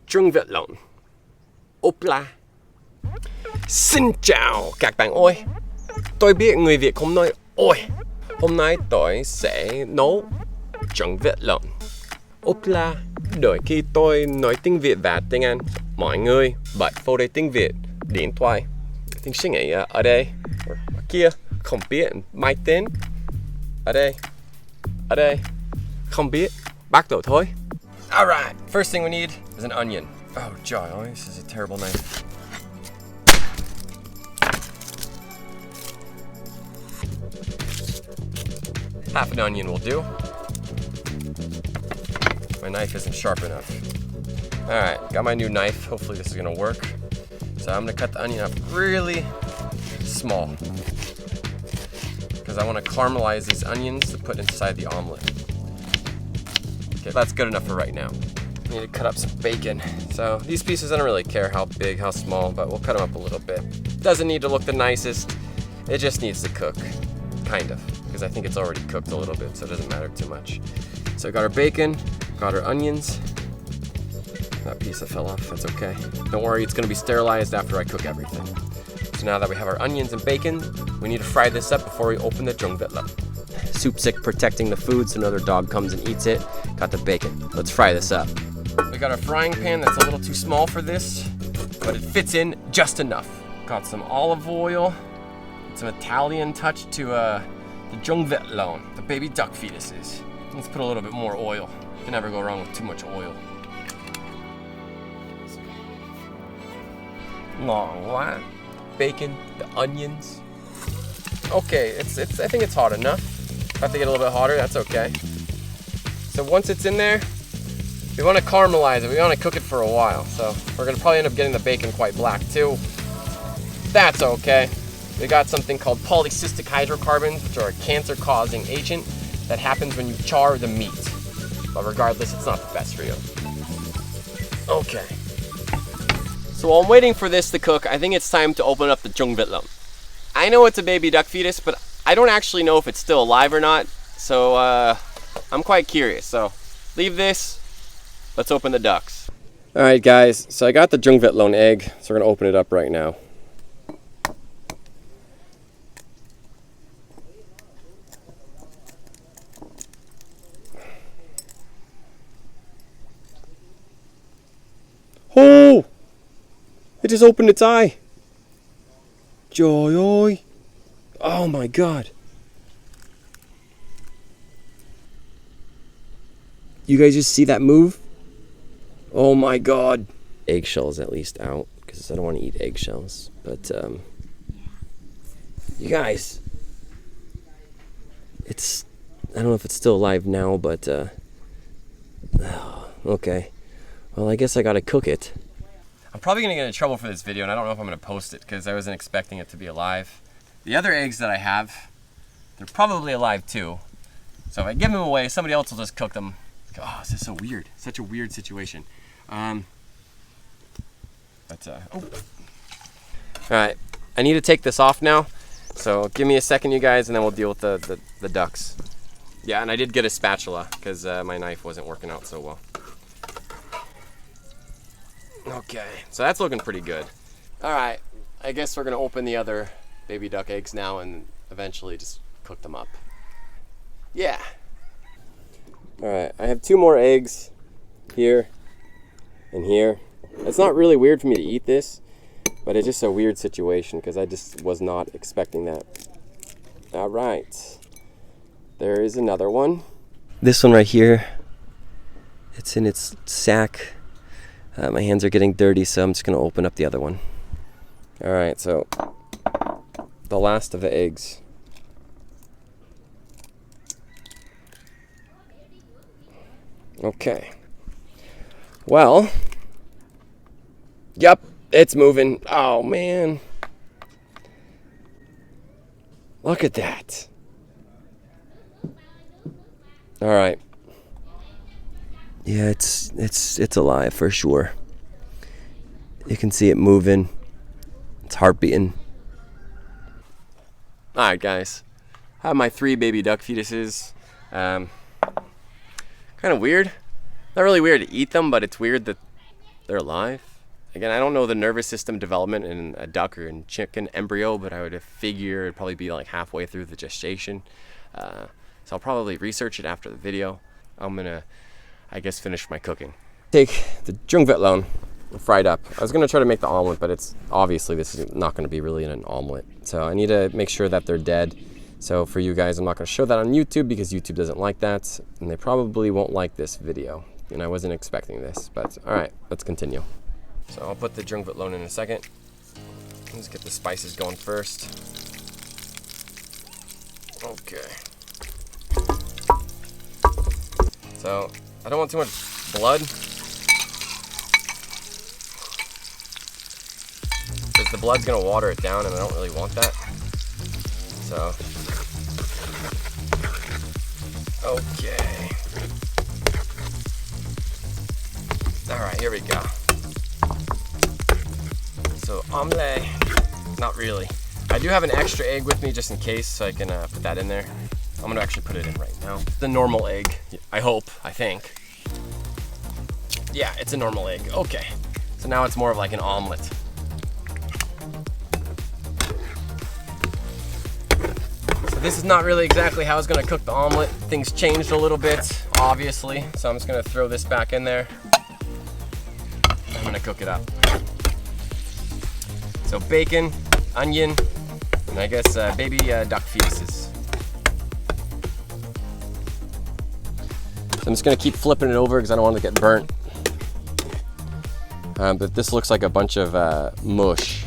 Trứng Vịt Lộn Ốp. Xin chào các bạn ơi. Tôi biết người Việt không nói ôi. Hôm nay tôi sẽ nấu trứng vịt lộn ốp. Đôi khi tôi nói tiếng Việt và tiếng Anh, mọi người bật vô đây tiếng Việt điện thoại, tiếng suy nghĩ ở đây ở kia không biết máy tính, ở đây không biết, bắt đầu thôi. Alright, first thing we need is an onion. Oh trời ơi, this is a terrible knife. Half an onion will do. My knife isn't sharp enough. Alright, got my new knife. Hopefully this is gonna work. So I'm gonna cut the onion up really small, because I want to caramelize these onions to put inside the omelet. Okay, that's good enough for right now. I need to cut up some bacon. So these pieces, I don't really care how big, how small, but we'll cut them up a little bit. Doesn't need to look the nicest. It just needs to cook, kind of, because I think it's already cooked a little bit, so it doesn't matter too much. So got our bacon, got our onions. That piece that fell off, that's okay. Don't worry, it's gonna be sterilized after I cook everything. So now that we have our onions and bacon, we need to fry this up before we open the Trứng Vịt Lộn. Soup stick protecting the food so another dog comes and eats it. Got the bacon. Let's fry this up. We got our frying pan that's a little too small for this, but it fits in just enough. Got some olive oil, some Italian touch to the Trứng Vịt Lộn, the baby duck fetuses. Let's put a little bit more oil. You can never go wrong with too much oil. Ngon quá. Bacon, the onions. Okay, I think it's hot enough. If I have to get a little bit hotter, that's okay. So once it's in there, we want to caramelize it. We want to cook it for a while. So we're going to probably end up getting the bacon quite black too. That's okay. We got something called polycystic hydrocarbons, which are a cancer-causing agent that happens when you char the meat. But regardless, it's not the best for you. Okay. So while I'm waiting for this to cook, I think it's time to open up the Trứng Vịt Lộn. I know it's a baby duck fetus, but I don't actually know if it's still alive or not. So I'm quite curious. So leave this. Let's open the ducks. All right, guys. So I got the Trứng Vịt Lộn egg. So we're gonna open it up right now. Oh! It just opened its eye. Trời ơi. Oh my god. You guys just see that move? Oh my god. Eggshells at least out, because I don't want to eat eggshells. But you guys, it's, I don't know if it's still alive now, but okay. Well, I guess I gotta cook it. I'm probably gonna get in trouble for this video, and I don't know if I'm gonna post it because I wasn't expecting it to be alive. The other eggs that I have, they're probably alive too. So if I give them away, somebody else will just cook them. Oh, this is so weird. Such a weird situation. Oh. Alright, I need to take this off now. So give me a second, you guys, and then we'll deal with the ducks. Yeah, and I did get a spatula because my knife wasn't working out so well. Okay, so that's looking pretty good. Alright, I guess we're gonna open the other baby duck eggs now and eventually just cook them up. Yeah. Alright, I have 2 more eggs here and here. It's not really weird for me to eat this, but it's just a weird situation because I just was not expecting that. Alright, there is another one. This one right here, it's in its sack. My hands are getting dirty, so I'm just going to open up the other one. Alright, so the last of the eggs. Okay. Well, yep, it's moving. Oh, man. Look at that. Alright. Yeah, it's alive for sure. You can see it moving. It's heart beating. Alright, guys. I have my 3 baby duck fetuses. Kind Kind of weird. Not really weird to eat them, but it's weird that they're alive. Again, I don't know the nervous system development in a duck or in chicken embryo, but I would figure it'd probably be like halfway through the gestation. So I'll probably research it after the video. I'm gonna, I guess, finish my cooking. Take the Trứng Vịt Lộn fried up. I was gonna try to make the omelet, but it's obviously this is not gonna be really an omelet. So I need to make sure that they're dead. So for you guys, I'm not gonna show that on YouTube because YouTube doesn't like that, and they probably won't like this video. And I wasn't expecting this, but all right, let's continue. So I'll put the Trứng Vịt Lộn in a second. Let's get the spices going first. Okay. So I don't want too much blood, because the blood's gonna water it down, and I don't really want that. So, okay. All right, here we go. So omelette, not really. I do have an extra egg with me just in case, so I can put that in there. I'm gonna actually put it in right now. The normal egg, I hope, I think. Yeah, it's a normal egg, okay. So now it's more of like an omelet. So this is not really exactly how I was gonna cook the omelet. Things changed a little bit, obviously. So I'm just gonna throw this back in there. I'm gonna cook it up. So bacon, onion, and I guess baby duck fetuses. So I'm just gonna keep flipping it over because I don't want it to get burnt. But this looks like a bunch of mush.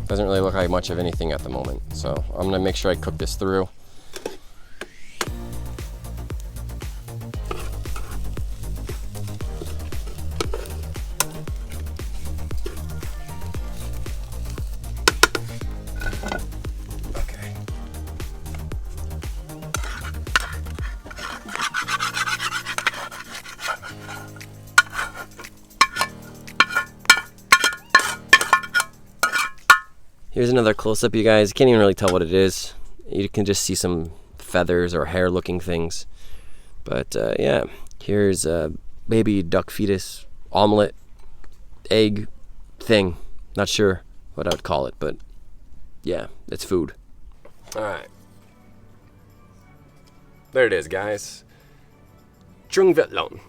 Doesn't really look like much of anything at the moment. So I'm gonna make sure I cook this through. Here's another close-up, you guys. Can't even really tell what it is. You can just see some feathers or hair-looking things. But yeah, here's a baby duck fetus omelet egg thing. Not sure what I would call it, but yeah, it's food. All right. There it is, guys. Trứng Vịt Lộn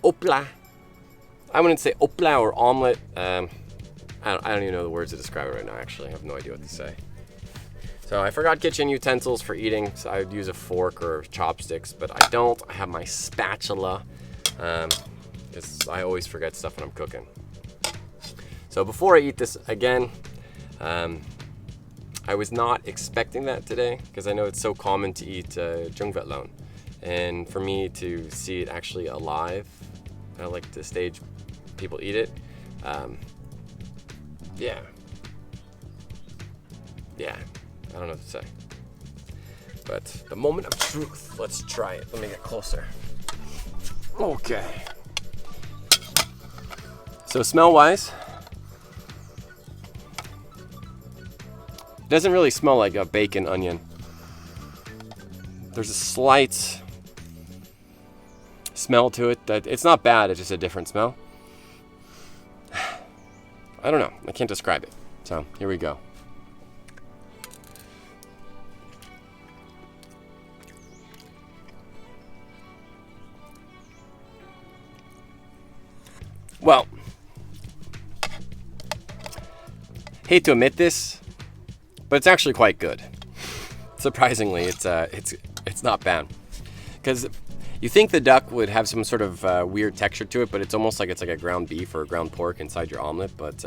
Ốp. I wouldn't say opla or omelet. I don't even know the words to describe it right now, actually. I have no idea what to say. So I forgot kitchen utensils for eating, so I would use a fork or chopsticks, but I don't. I have my spatula, because I always forget stuff when I'm cooking. So before I eat this again, I was not expecting that today, because I know it's so common to eat Trứng Vịt Lộn. And for me to see it actually alive, I like to stage people eat it. Yeah, I don't know what to say. But the moment of truth, let's try it. Let me get closer. Okay. So smell-wise, it doesn't really smell like a bacon onion. There's a slight smell to it that it's not bad, it's just a different smell. I don't know, I can't describe it. So here we go. Well, hate to admit this, but it's actually quite good. Surprisingly, it's not bad. Because you think the duck would have some sort of weird texture to it, but it's almost like it's like a ground beef or a ground pork inside your omelet. But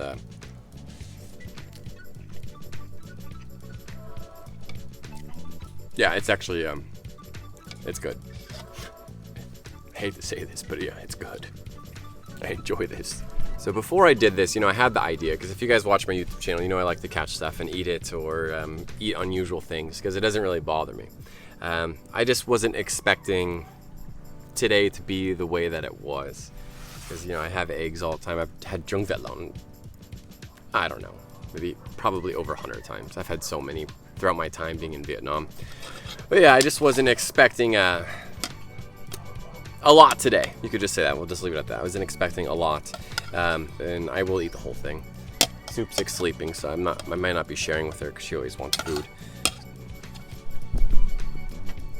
yeah, it's actually it's good. I hate to say this, but yeah, it's good. I enjoy this. So before I did this, I had the idea, because if you guys watch my YouTube channel, I like to catch stuff and eat it, or eat unusual things, because it doesn't really bother me. I just wasn't expecting today to be the way that it was, because I have eggs all the time. I've had Trứng Vịt Lộn, I don't know, probably over 100 times. I've had so many throughout my time being in Vietnam. But yeah, I just wasn't expecting a a lot today. You could just say that. We'll just leave it at that. I wasn't expecting a lot, and I will eat the whole thing. Soupsick's sleeping, so I might not be sharing with her because she always wants food.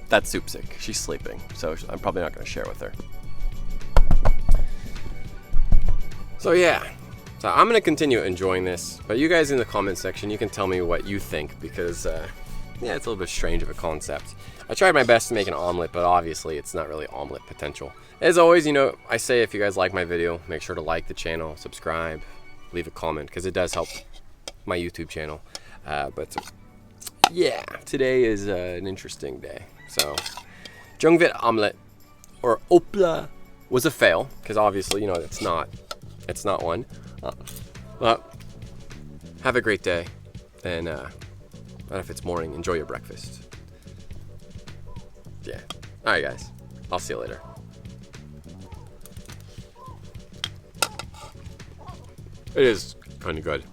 That's Soupsick. She's sleeping, so I'm probably not going to share with her. So yeah, so I'm going to continue enjoying this, but you guys in the comment section, you can tell me what you think, because yeah, it's a little bit strange of a concept. I tried my best to make an omelet, but obviously it's not really omelet potential. As always, you know, I say if you guys like my video, make sure to like the channel, subscribe, leave a comment, because it does help my YouTube channel. But yeah, today is an interesting day. So, Trứng Vịt Omelete, or opla, was a fail, because obviously, you know, it's not one. But have a great day, and if it's morning, enjoy your breakfast. Yeah. Alright guys, I'll see you later. It is kind of good.